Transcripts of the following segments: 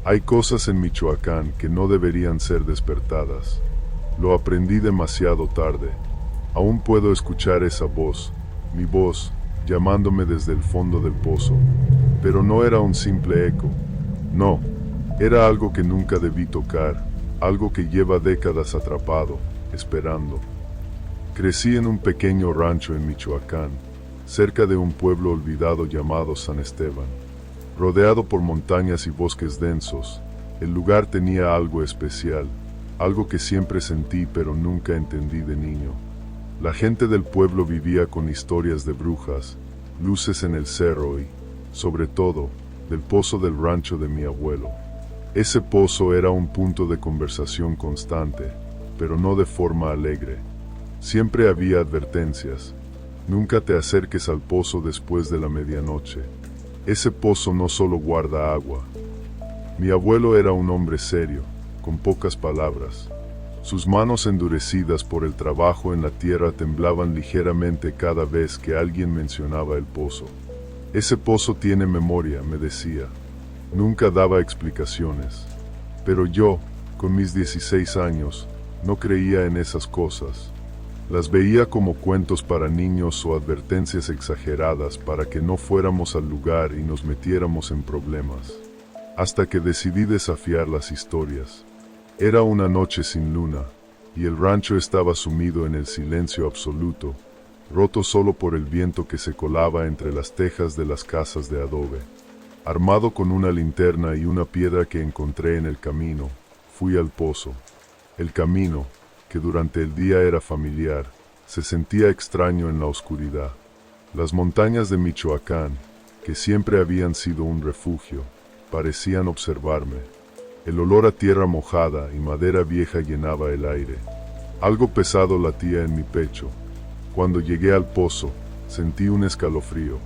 Hay cosas en Michoacán que no deberían ser despertadas. Lo aprendí demasiado tarde. Aún puedo escuchar esa voz, mi voz, llamándome desde el fondo del pozo. Pero no era un simple eco. No, era algo que nunca debí tocar, algo que lleva décadas atrapado, esperando. Crecí en un pequeño rancho en Michoacán, cerca de un pueblo olvidado llamado San Esteban. Rodeado por montañas y bosques densos, el lugar tenía algo especial, algo que siempre sentí pero nunca entendí de niño. La gente del pueblo vivía con historias de brujas, luces en el cerro y, sobre todo, del pozo del rancho de mi abuelo. Ese pozo era un punto de conversación constante, pero no de forma alegre. Siempre había advertencias. Nunca te acerques al pozo después de la medianoche. Ese pozo no solo guarda agua. Mi abuelo era un hombre serio, con pocas palabras. Sus manos endurecidas por el trabajo en la tierra temblaban ligeramente cada vez que alguien mencionaba el pozo. Ese pozo tiene memoria, me decía. Nunca daba explicaciones. Pero yo, con mis 16 años, no creía en esas cosas. Las veía como cuentos para niños o advertencias exageradas para que no fuéramos al lugar y nos metiéramos en problemas. Hasta que decidí desafiar las historias. Era una noche sin luna, y el rancho estaba sumido en el silencio absoluto, roto solo por el viento que se colaba entre las tejas de las casas de adobe. Armado con una linterna y una piedra que encontré en el camino, fui al pozo. El camino, que durante el día era familiar, se sentía extraño en la oscuridad. Las montañas de Michoacán, que siempre habían sido un refugio, parecían observarme. El olor a tierra mojada y madera vieja llenaba el aire. Algo pesado latía en mi pecho. Cuando llegué al pozo, sentí un escalofrío.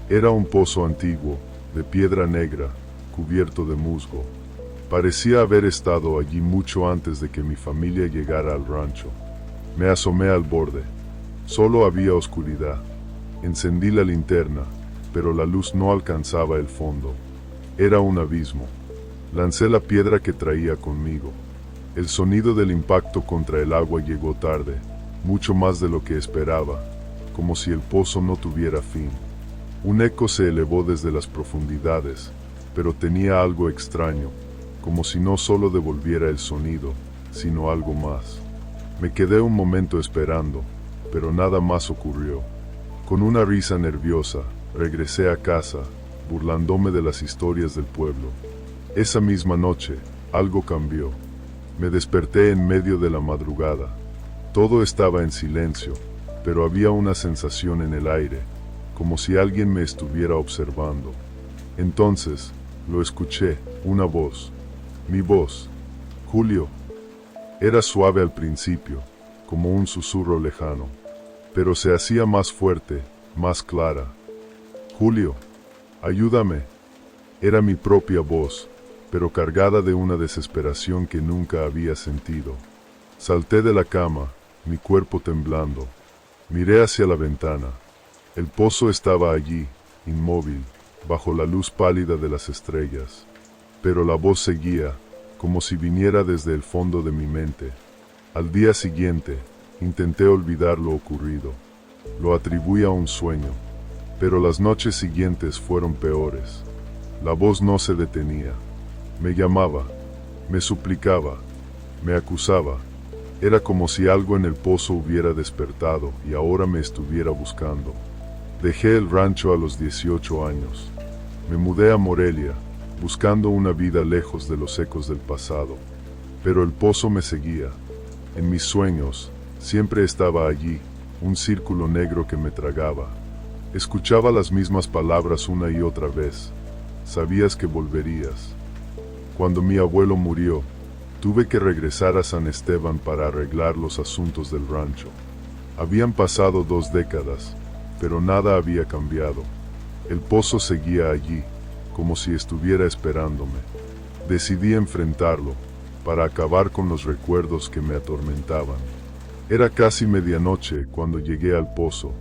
Era un pozo antiguo, de piedra negra, cubierto de musgo. Parecía haber estado allí mucho antes de que mi familia llegara al rancho. Me asomé al borde. Solo había oscuridad. Encendí la linterna, pero la luz no alcanzaba el fondo. Era un abismo. Lancé la piedra que traía conmigo. El sonido del impacto contra el agua llegó tarde, mucho más de lo que esperaba, como si el pozo no tuviera fin. Un eco se elevó desde las profundidades, pero tenía algo extraño, como si no solo devolviera el sonido, sino algo más. Me quedé un momento esperando, pero nada más ocurrió. Con una risa nerviosa, regresé a casa, burlándome de las historias del pueblo. Esa misma noche, algo cambió. Me desperté en medio de la madrugada. Todo estaba en silencio, pero había una sensación en el aire, como si alguien me estuviera observando. Entonces, lo escuché, una voz. Mi voz. Julio. Era suave al principio, como un susurro lejano, pero se hacía más fuerte, más clara. Julio, ayúdame. Era mi propia voz, pero cargada de una desesperación que nunca había sentido. Salté de la cama, mi cuerpo temblando. Miré hacia la ventana. El pozo estaba allí, inmóvil, bajo la luz pálida de las estrellas. Pero la voz seguía, como si viniera desde el fondo de mi mente. Al día siguiente, intenté olvidar lo ocurrido. Lo atribuí a un sueño. Pero las noches siguientes fueron peores. La voz no se detenía. Me llamaba, me suplicaba, me acusaba. Era como si algo en el pozo hubiera despertado y ahora me estuviera buscando. Dejé el rancho a los 18 años. Me mudé a Morelia, buscando una vida lejos de los ecos del pasado. Pero el pozo me seguía. En mis sueños, siempre estaba allí, un círculo negro que me tragaba. Escuchaba las mismas palabras una y otra vez. Sabías que volverías. Cuando mi abuelo murió, tuve que regresar a San Esteban para arreglar los asuntos del rancho. Habían pasado 2 décadas, pero nada había cambiado. El pozo seguía allí, como si estuviera esperándome. Decidí enfrentarlo, para acabar con los recuerdos que me atormentaban. Era casi medianoche cuando llegué al pozo.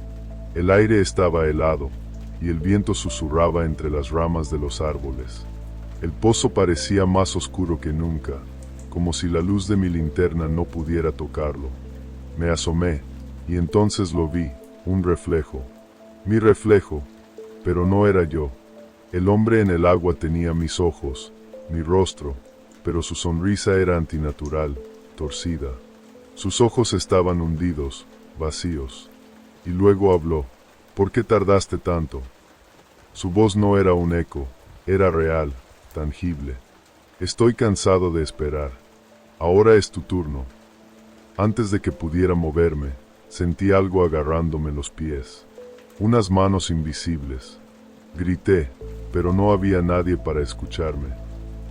El aire estaba helado, y el viento susurraba entre las ramas de los árboles. El pozo parecía más oscuro que nunca, como si la luz de mi linterna no pudiera tocarlo. Me asomé, y entonces lo vi, un reflejo. Mi reflejo, pero no era yo. El hombre en el agua tenía mis ojos, mi rostro, pero su sonrisa era antinatural, torcida. Sus ojos estaban hundidos, vacíos. Y luego habló. ¿Por qué tardaste tanto? Su voz no era un eco, era real, tangible. Estoy cansado de esperar. Ahora es tu turno. Antes de que pudiera moverme, sentí algo agarrándome los pies. Unas manos invisibles. Grité, pero no había nadie para escucharme.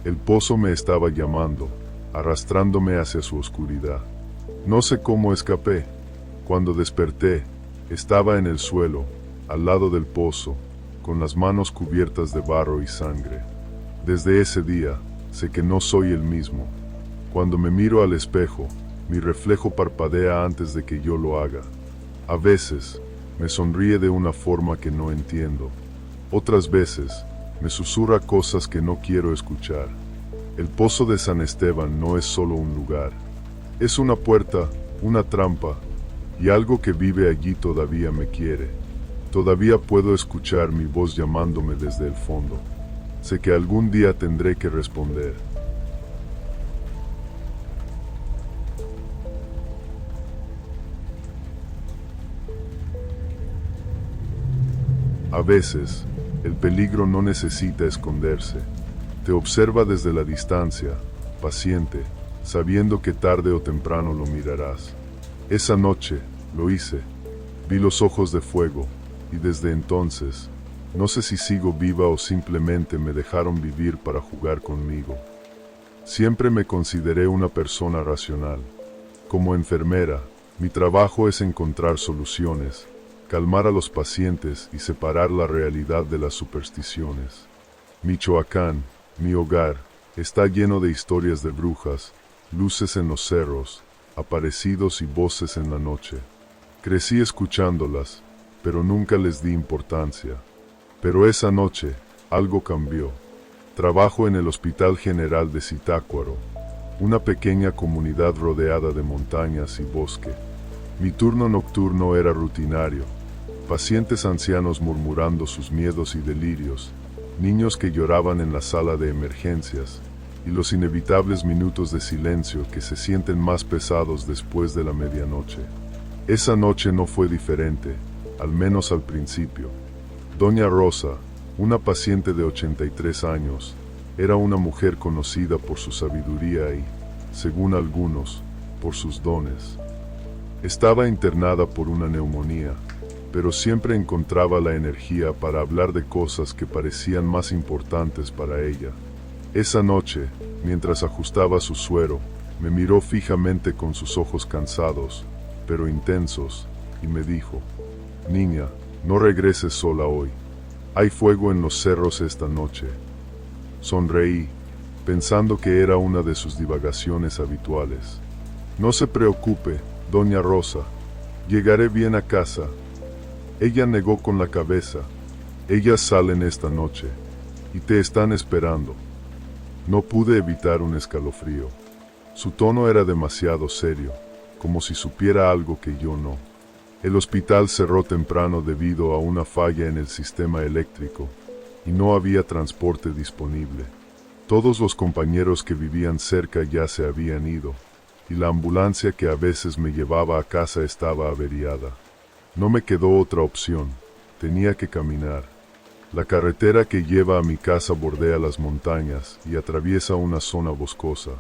El pozo me estaba llamando, arrastrándome hacia su oscuridad. No sé cómo escapé. Cuando desperté, estaba en el suelo, al lado del pozo, con las manos cubiertas de barro y sangre. Desde ese día, sé que no soy el mismo. Cuando me miro al espejo, mi reflejo parpadea antes de que yo lo haga. A veces, me sonríe de una forma que no entiendo. Otras veces, me susurra cosas que no quiero escuchar. El pozo de San Esteban no es solo un lugar. Es una puerta, una trampa, y algo que vive allí todavía me quiere. Todavía puedo escuchar mi voz llamándome desde el fondo. Sé que algún día tendré que responder. A veces, el peligro no necesita esconderse. Te observa desde la distancia, paciente, sabiendo que tarde o temprano lo mirarás. Esa noche, lo hice. Vi los ojos de fuego, y desde entonces, no sé si sigo viva o simplemente me dejaron vivir para jugar conmigo. Siempre me consideré una persona racional. Como enfermera, mi trabajo es encontrar soluciones, calmar a los pacientes y separar la realidad de las supersticiones. Michoacán, mi hogar, está lleno de historias de brujas, luces en los cerros, aparecidos y voces en la noche. Crecí escuchándolas, pero nunca les di importancia. Pero esa noche, algo cambió. Trabajo en el Hospital General de Zitácuaro, una pequeña comunidad rodeada de montañas y bosque. Mi turno nocturno era rutinario. Pacientes ancianos murmurando sus miedos y delirios, niños que lloraban en la sala de emergencias, y los inevitables minutos de silencio que se sienten más pesados después de la medianoche. Esa noche no fue diferente, al menos al principio. Doña Rosa, una paciente de 83 años, era una mujer conocida por su sabiduría y, según algunos, por sus dones. Estaba internada por una neumonía, pero siempre encontraba la energía para hablar de cosas que parecían más importantes para ella. Esa noche, mientras ajustaba su suero, me miró fijamente con sus ojos cansados, pero intensos, y me dijo: «Niña, no regreses sola hoy. Hay fuego en los cerros esta noche». Sonreí, pensando que era una de sus divagaciones habituales. «No se preocupe, doña Rosa, llegaré bien a casa». Ella negó con la cabeza. «Ellas salen esta noche, y te están esperando». No pude evitar un escalofrío. Su tono era demasiado serio, como si supiera algo que yo no. El hospital cerró temprano debido a una falla en el sistema eléctrico, y no había transporte disponible. Todos los compañeros que vivían cerca ya se habían ido, y la ambulancia que a veces me llevaba a casa estaba averiada. No me quedó otra opción, tenía que caminar. La carretera que lleva a mi casa bordea las montañas y atraviesa una zona boscosa.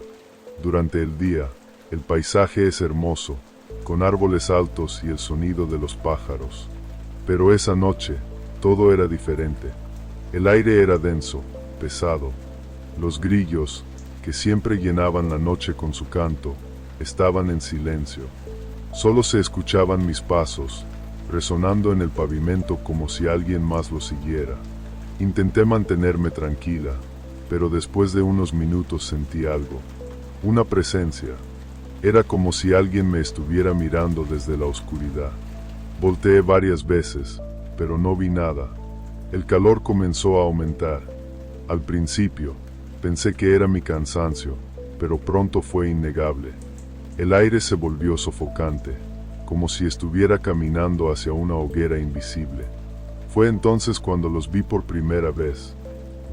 Durante el día, el paisaje es hermoso, con árboles altos y el sonido de los pájaros. Pero esa noche, todo era diferente. El aire era denso, pesado. Los grillos, que siempre llenaban la noche con su canto, estaban en silencio. Solo se escuchaban mis pasos, resonando en el pavimento como si alguien más lo siguiera. Intenté mantenerme tranquila, pero después de unos minutos sentí algo, una presencia. Era como si alguien me estuviera mirando desde la oscuridad. Volteé varias veces, pero no vi nada. El calor comenzó a aumentar. Al principio, Pensé que era mi cansancio, pero pronto fue innegable. El aire se volvió sofocante, como si estuviera caminando hacia una hoguera invisible. Fue entonces cuando los vi por primera vez.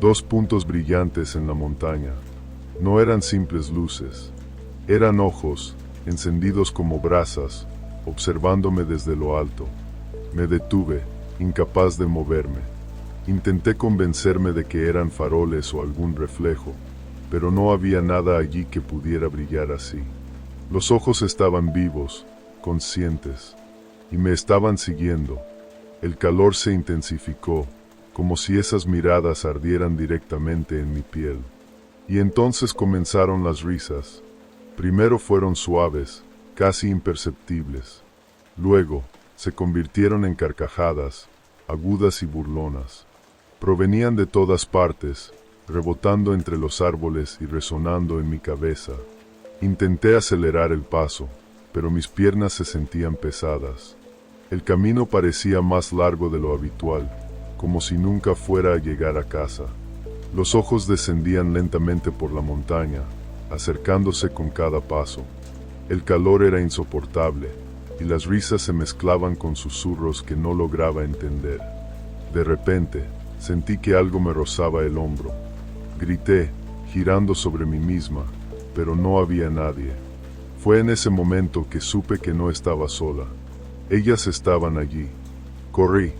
2 puntos brillantes en la montaña. No eran simples luces. Eran ojos, encendidos como brasas, observándome desde lo alto. Me detuve, incapaz de moverme. Intenté convencerme de que eran faroles o algún reflejo, pero no había nada allí que pudiera brillar así. Los ojos estaban vivos, conscientes, y me estaban siguiendo. El calor se intensificó, como si esas miradas ardieran directamente en mi piel. Y entonces comenzaron las risas. Primero fueron suaves, casi imperceptibles. Luego, se convirtieron en carcajadas, agudas y burlonas. Provenían de todas partes, rebotando entre los árboles y resonando en mi cabeza. Intenté acelerar el paso, pero mis piernas se sentían pesadas. El camino parecía más largo de lo habitual, como si nunca fuera a llegar a casa. Los ojos descendían lentamente por la montaña, acercándose con cada paso. El calor era insoportable, y las risas se mezclaban con susurros que no lograba entender. De repente, sentí que algo me rozaba el hombro. Grité, girando sobre mí misma, pero no había nadie. Fue en ese momento que supe que no estaba sola. Ellas estaban allí. Corrí.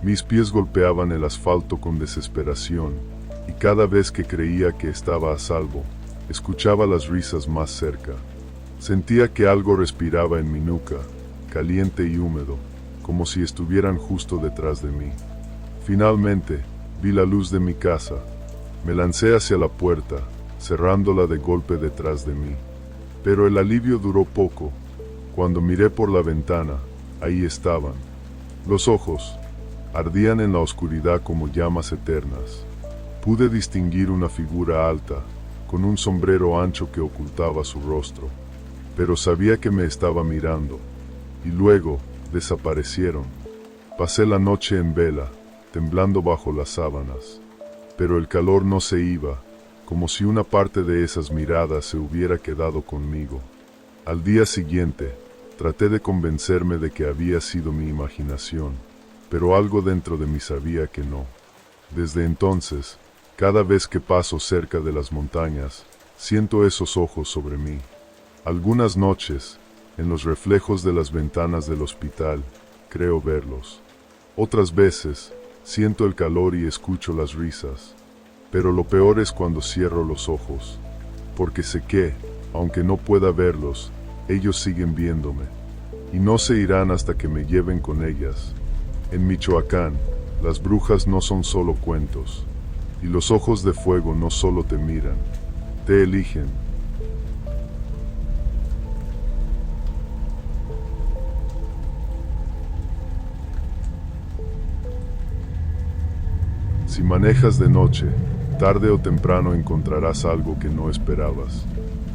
Mis pies golpeaban el asfalto con desesperación, y cada vez que creía que estaba a salvo, escuchaba las risas más cerca. Sentía que algo respiraba en mi nuca, caliente y húmedo, como si estuvieran justo detrás de mí. Finalmente, vi la luz de mi casa. Me lancé hacia la puerta, cerrándola de golpe detrás de mí. Pero el alivio duró poco. Cuando miré por la ventana, ahí estaban. Los ojos ardían en la oscuridad como llamas eternas. Pude distinguir una figura alta, con un sombrero ancho que ocultaba su rostro, pero sabía que me estaba mirando, y luego desaparecieron. Pasé la noche en vela, temblando bajo las sábanas, pero el calor no se iba, como si una parte de esas miradas se hubiera quedado conmigo. Al día siguiente, traté de convencerme de que había sido mi imaginación, pero algo dentro de mí sabía que no. Desde entonces, cada vez que paso cerca de las montañas, siento esos ojos sobre mí. Algunas noches, en los reflejos de las ventanas del hospital, creo verlos. Otras veces, siento el calor y escucho las risas. Pero lo peor es cuando cierro los ojos, porque sé que, aunque no pueda verlos, ellos siguen viéndome, y no se irán hasta que me lleven con ellas. En Michoacán, las brujas no son solo cuentos, y los ojos de fuego no solo te miran, te eligen. Si manejas de noche, tarde o temprano encontrarás algo que no esperabas,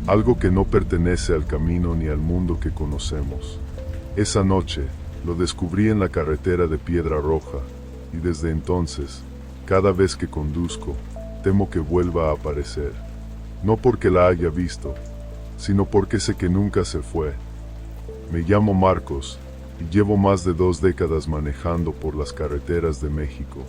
algo que no pertenece al camino ni al mundo que conocemos. Esa noche, lo descubrí en la carretera de Piedra Roja, y desde entonces, cada vez que conduzco, temo que vuelva a aparecer. No porque la haya visto, sino porque sé que nunca se fue. Me llamo Marcos, y llevo más de 2 décadas manejando por las carreteras de México.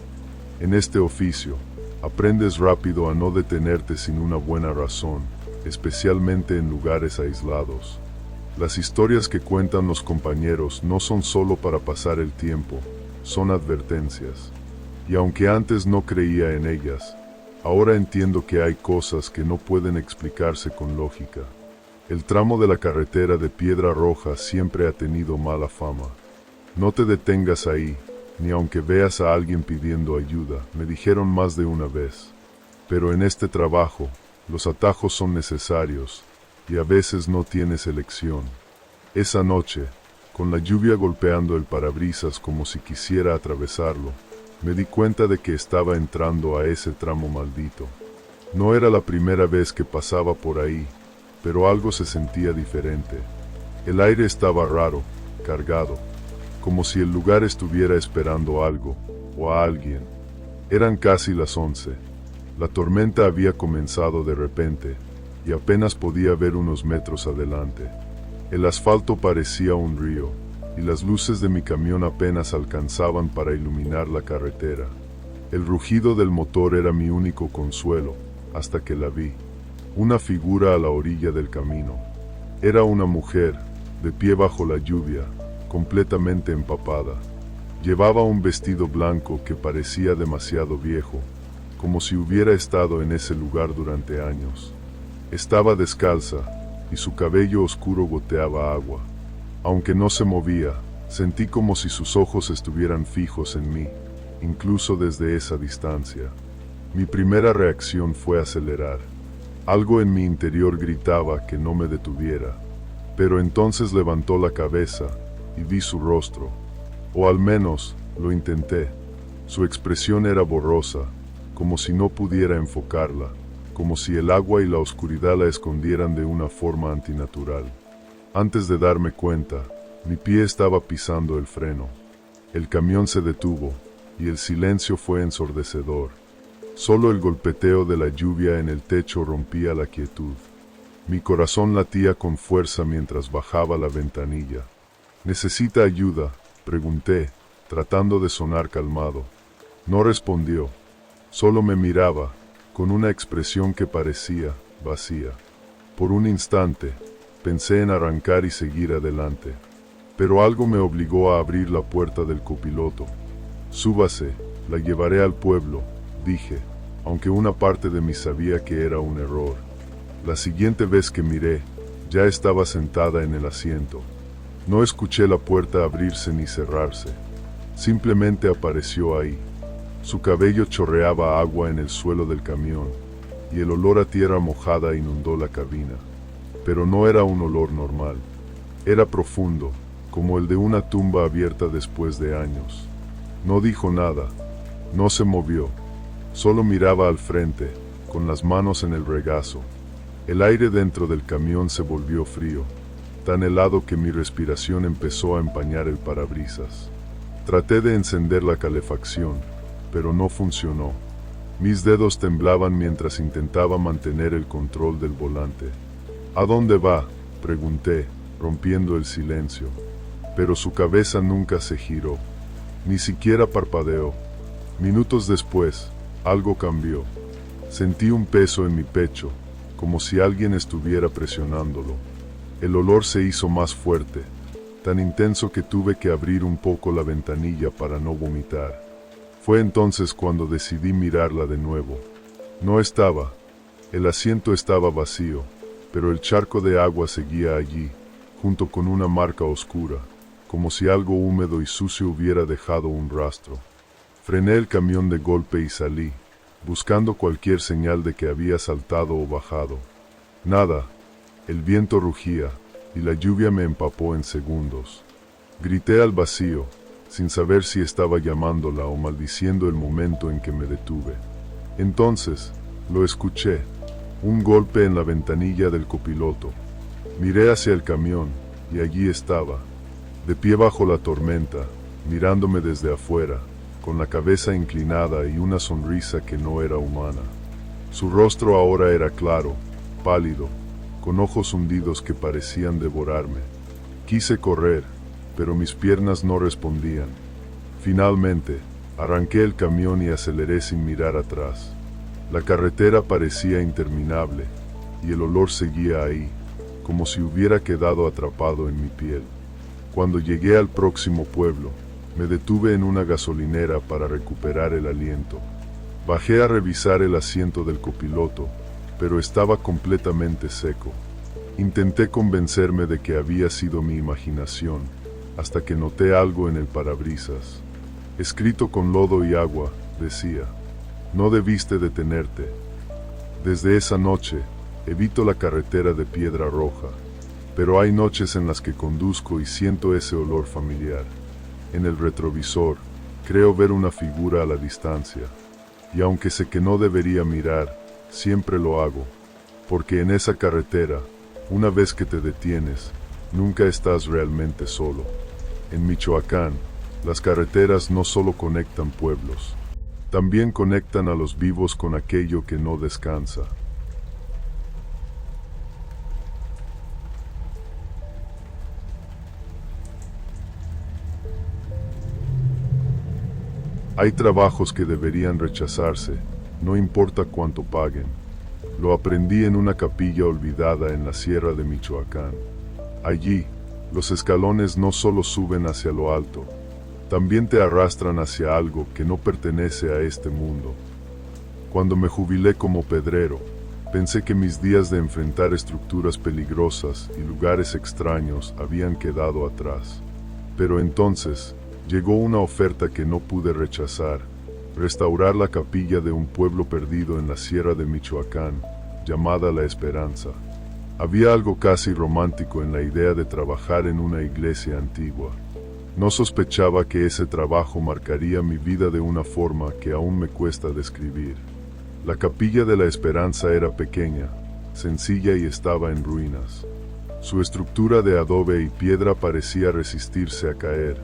En este oficio, aprendes rápido a no detenerte sin una buena razón, especialmente en lugares aislados. Las historias que cuentan los compañeros no son solo para pasar el tiempo, son advertencias. Y aunque antes no creía en ellas, ahora entiendo que hay cosas que no pueden explicarse con lógica. El tramo de la carretera de Piedra Roja siempre ha tenido mala fama. No te detengas ahí, ni aunque veas a alguien pidiendo ayuda, me dijeron más de una vez. Pero en este trabajo, los atajos son necesarios, y a veces no tienes elección. Esa noche, con la lluvia golpeando el parabrisas como si quisiera atravesarlo, me di cuenta de que estaba entrando a ese tramo maldito. No era la primera vez que pasaba por ahí, pero algo se sentía diferente. El aire estaba raro, cargado, como si el lugar estuviera esperando algo, o a alguien. Eran casi las 11. La tormenta había comenzado de repente, y apenas podía ver unos metros adelante. El asfalto parecía un río, y las luces de mi camión apenas alcanzaban para iluminar la carretera. El rugido del motor era mi único consuelo, hasta que la vi. Una figura a la orilla del camino. Era una mujer, de pie bajo la lluvia, completamente empapada. Llevaba un vestido blanco que parecía demasiado viejo, como si hubiera estado en ese lugar durante años. Estaba descalza, y su cabello oscuro goteaba agua. Aunque no se movía, sentí como si sus ojos estuvieran fijos en mí, incluso desde esa distancia. Mi primera reacción fue acelerar. Algo en mi interior gritaba que no me detuviera, pero entonces levantó la cabeza y vi su rostro, o al menos lo intenté. Su expresión era borrosa, como si no pudiera enfocarla, como si el agua y la oscuridad la escondieran de una forma antinatural. Antes de darme cuenta, mi pie estaba pisando el freno. El camión se detuvo, y el silencio fue ensordecedor. Solo el golpeteo de la lluvia en el techo rompía la quietud. Mi corazón latía con fuerza mientras bajaba la ventanilla. ¿Necesita ayuda?, pregunté, tratando de sonar calmado. No respondió. Solo me miraba, con una expresión que parecía vacía. Por un instante, pensé en arrancar y seguir adelante. Pero algo me obligó a abrir la puerta del copiloto. «Súbase, la llevaré al pueblo», dije, aunque una parte de mí sabía que era un error. La siguiente vez que miré, ya estaba sentada en el asiento. No escuché la puerta abrirse ni cerrarse. Simplemente apareció ahí. Su cabello chorreaba agua en el suelo del camión, y el olor a tierra mojada inundó la cabina. Pero no era un olor normal. Era profundo, como el de una tumba abierta después de años. No dijo nada. No se movió. Solo miraba al frente, con las manos en el regazo. El aire dentro del camión se volvió frío, tan helado que mi respiración empezó a empañar el parabrisas. Traté de encender la calefacción, pero no funcionó. Mis dedos temblaban mientras intentaba mantener el control del volante. «¿A dónde va?», pregunté, rompiendo el silencio. Pero su cabeza nunca se giró. Ni siquiera parpadeó. Minutos después, algo cambió. Sentí un peso en mi pecho, como si alguien estuviera presionándolo. El olor se hizo más fuerte, tan intenso que tuve que abrir un poco la ventanilla para no vomitar. Fue entonces cuando decidí mirarla de nuevo. No estaba. El asiento estaba vacío, pero el charco de agua seguía allí, junto con una marca oscura, como si algo húmedo y sucio hubiera dejado un rastro. Frené el camión de golpe y salí, buscando cualquier señal de que había saltado o bajado. Nada. El viento rugía, y la lluvia me empapó en segundos. Grité al vacío, sin saber si estaba llamándola o maldiciendo el momento en que me detuve. Entonces, lo escuché, un golpe en la ventanilla del copiloto. Miré hacia el camión, y allí estaba, de pie bajo la tormenta, mirándome desde afuera, con la cabeza inclinada y una sonrisa que no era humana. Su rostro ahora era claro, pálido, con ojos hundidos que parecían devorarme. Quise correr, pero mis piernas no respondían. Finalmente, arranqué el camión y aceleré sin mirar atrás. La carretera parecía interminable, y el olor seguía ahí, como si hubiera quedado atrapado en mi piel. Cuando llegué al próximo pueblo, me detuve en una gasolinera para recuperar el aliento. Bajé a revisar el asiento del copiloto, pero estaba completamente seco. Intenté convencerme de que había sido mi imaginación, hasta que noté algo en el parabrisas. Escrito con lodo y agua, decía: «No debiste detenerte». Desde esa noche, evito la carretera de piedra roja, pero hay noches en las que conduzco y siento ese olor familiar. En el retrovisor, creo ver una figura a la distancia, y aunque sé que no debería mirar, siempre lo hago, porque en esa carretera, una vez que te detienes, nunca estás realmente solo. En Michoacán, las carreteras no solo conectan pueblos, También conectan a los vivos con aquello que no descansa. Hay trabajos que deberían rechazarse, no importa cuánto paguen. Lo aprendí en una capilla olvidada en la sierra de Michoacán. Allí, los escalones no solo suben hacia lo alto, también te arrastran hacia algo que no pertenece a este mundo. Cuando me jubilé como pedrero, pensé que mis días de enfrentar estructuras peligrosas y lugares extraños habían quedado atrás. Pero entonces, llegó una oferta que no pude rechazar: restaurar la capilla de un pueblo perdido en la sierra de Michoacán, llamada La Esperanza. Había algo casi romántico en la idea de trabajar en una iglesia antigua. No sospechaba que ese trabajo marcaría mi vida de una forma que aún me cuesta describir. La capilla de La Esperanza era pequeña, sencilla y estaba en ruinas. Su estructura de adobe y piedra parecía resistirse a caer,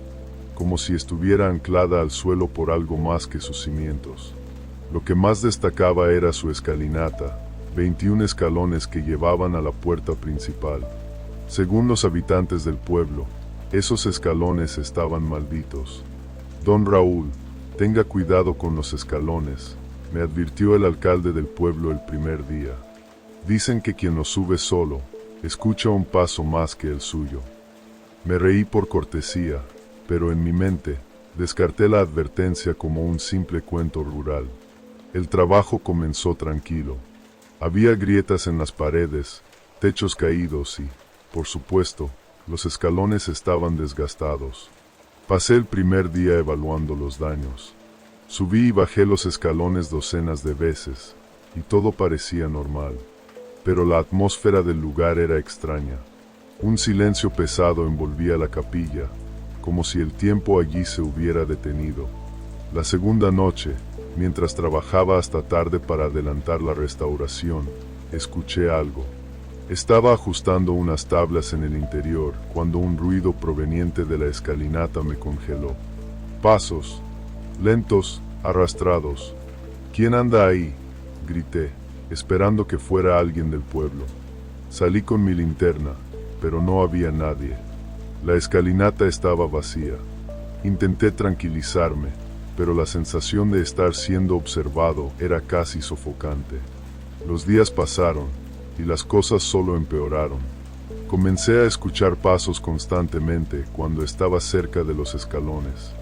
como si estuviera anclada al suelo por algo más que sus cimientos. Lo que más destacaba era su escalinata, 21 escalones que llevaban a la puerta principal. Según los habitantes del pueblo, esos escalones estaban malditos. Don Raúl, tenga cuidado con los escalones, me advirtió el alcalde del pueblo el primer día. Dicen que quien los sube solo, escucha un paso más que el suyo. Me reí por cortesía, pero en mi mente, descarté la advertencia como un simple cuento rural. El trabajo comenzó tranquilo. Había grietas en las paredes, techos caídos y, por supuesto, los escalones estaban desgastados. Pasé el primer día evaluando los daños. Subí y bajé los escalones docenas de veces, y todo parecía normal. Pero la atmósfera del lugar era extraña. Un silencio pesado envolvía la capilla, como si el tiempo allí se hubiera detenido. La segunda noche, mientras trabajaba hasta tarde para adelantar la restauración, escuché algo. Estaba ajustando unas tablas en el interior cuando un ruido proveniente de la escalinata me congeló. Pasos, lentos, arrastrados. ¿Quién anda ahí?, grité, esperando que fuera alguien del pueblo. Salí con mi linterna, pero no había nadie. La escalinata estaba vacía. Intenté tranquilizarme, pero la sensación de estar siendo observado era casi sofocante. Los días pasaron, y las cosas solo empeoraron. Comencé a escuchar pasos constantemente cuando estaba cerca de los escalones.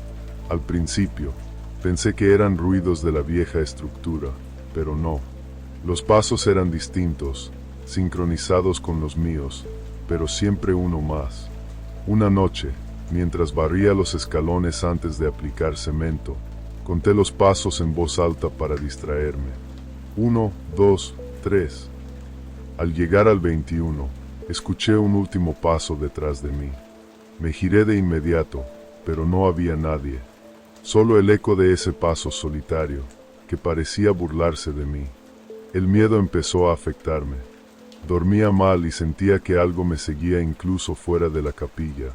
Al principio, pensé que eran ruidos de la vieja estructura, pero no. Los pasos eran distintos, sincronizados con los míos, pero siempre uno más. Una noche, mientras barría los escalones antes de aplicar cemento, conté los pasos en voz alta para distraerme. 1, 2, 3. Al llegar al 21, escuché un último paso detrás de mí. Me giré de inmediato, pero no había nadie. Solo el eco de ese paso solitario, que parecía burlarse de mí. El miedo empezó a afectarme. Dormía mal y sentía que algo me seguía incluso fuera de la capilla.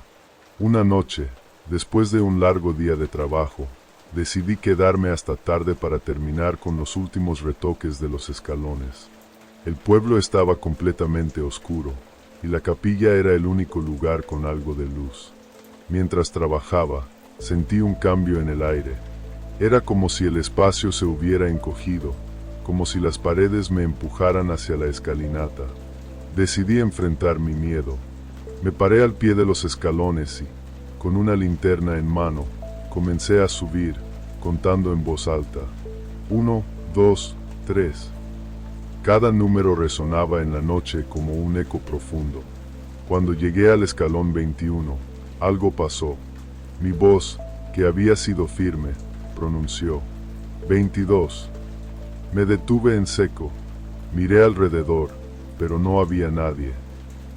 Una noche, después de un largo día de trabajo, decidí quedarme hasta tarde para terminar con los últimos retoques de los escalones. El pueblo estaba completamente oscuro, y la capilla era el único lugar con algo de luz. Mientras trabajaba, sentí un cambio en el aire. Era como si el espacio se hubiera encogido, como si las paredes me empujaran hacia la escalinata. Decidí enfrentar mi miedo. Me paré al pie de los escalones y, con una linterna en mano, comencé a subir, contando en voz alta. 1, 2, 3. Cada número resonaba en la noche como un eco profundo. Cuando llegué al escalón 21, algo pasó. Mi voz, que había sido firme, pronunció: 22. Me detuve en seco. Miré alrededor, pero no había nadie.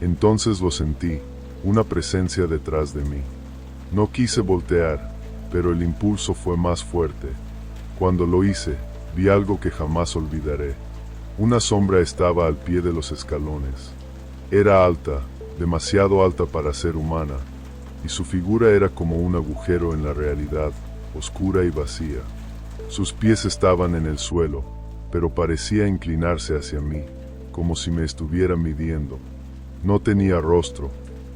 Entonces lo sentí, una presencia detrás de mí. No quise voltear, pero el impulso fue más fuerte. Cuando lo hice, vi algo que jamás olvidaré. Una sombra estaba al pie de los escalones. Era alta, demasiado alta para ser humana, y su figura era como un agujero en la realidad, oscura y vacía. Sus pies estaban en el suelo, pero parecía inclinarse hacia mí, como si me estuviera midiendo. No tenía rostro,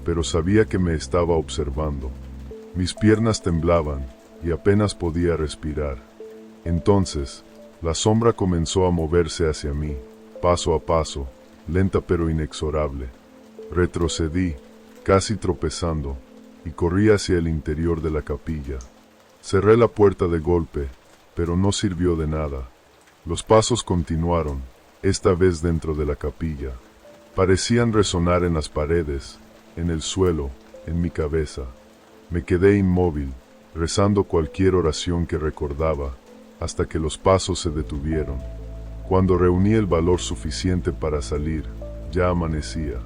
pero sabía que me estaba observando. Mis piernas temblaban y apenas podía respirar. Entonces, la sombra comenzó a moverse hacia mí, paso a paso, lenta pero inexorable. Retrocedí, casi tropezando, y corrí hacia el interior de la capilla. Cerré la puerta de golpe, pero no sirvió de nada. Los pasos continuaron, esta vez dentro de la capilla. Parecían resonar en las paredes, en el suelo, en mi cabeza. Me quedé inmóvil, rezando cualquier oración que recordaba, hasta que los pasos se detuvieron. Cuando reuní el valor suficiente para salir, ya amanecía.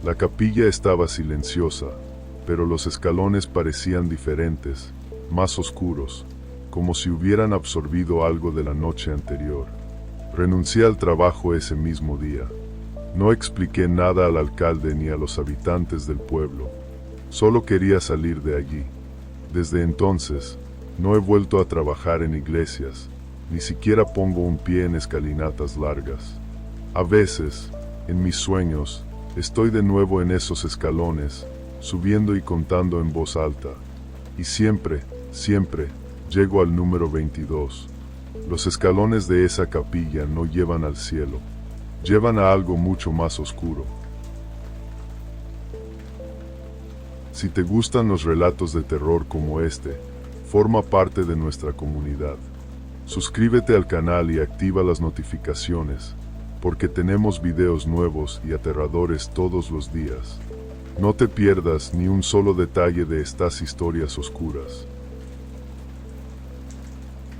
La capilla estaba silenciosa, pero los escalones parecían diferentes, más oscuros, como si hubieran absorbido algo de la noche anterior. Renuncié al trabajo ese mismo día. No expliqué nada al alcalde ni a los habitantes del pueblo. Solo quería salir de allí. Desde entonces, no he vuelto a trabajar en iglesias, ni siquiera pongo un pie en escalinatas largas. A veces, en mis sueños, estoy de nuevo en esos escalones, subiendo y contando en voz alta. Y siempre, llego al número 22. Los escalones de esa capilla no llevan al cielo, llevan a algo mucho más oscuro. Si te gustan los relatos de terror como este, forma parte de nuestra comunidad. Suscríbete al canal y activa las notificaciones, porque tenemos videos nuevos y aterradores todos los días. No te pierdas ni un solo detalle de estas historias oscuras.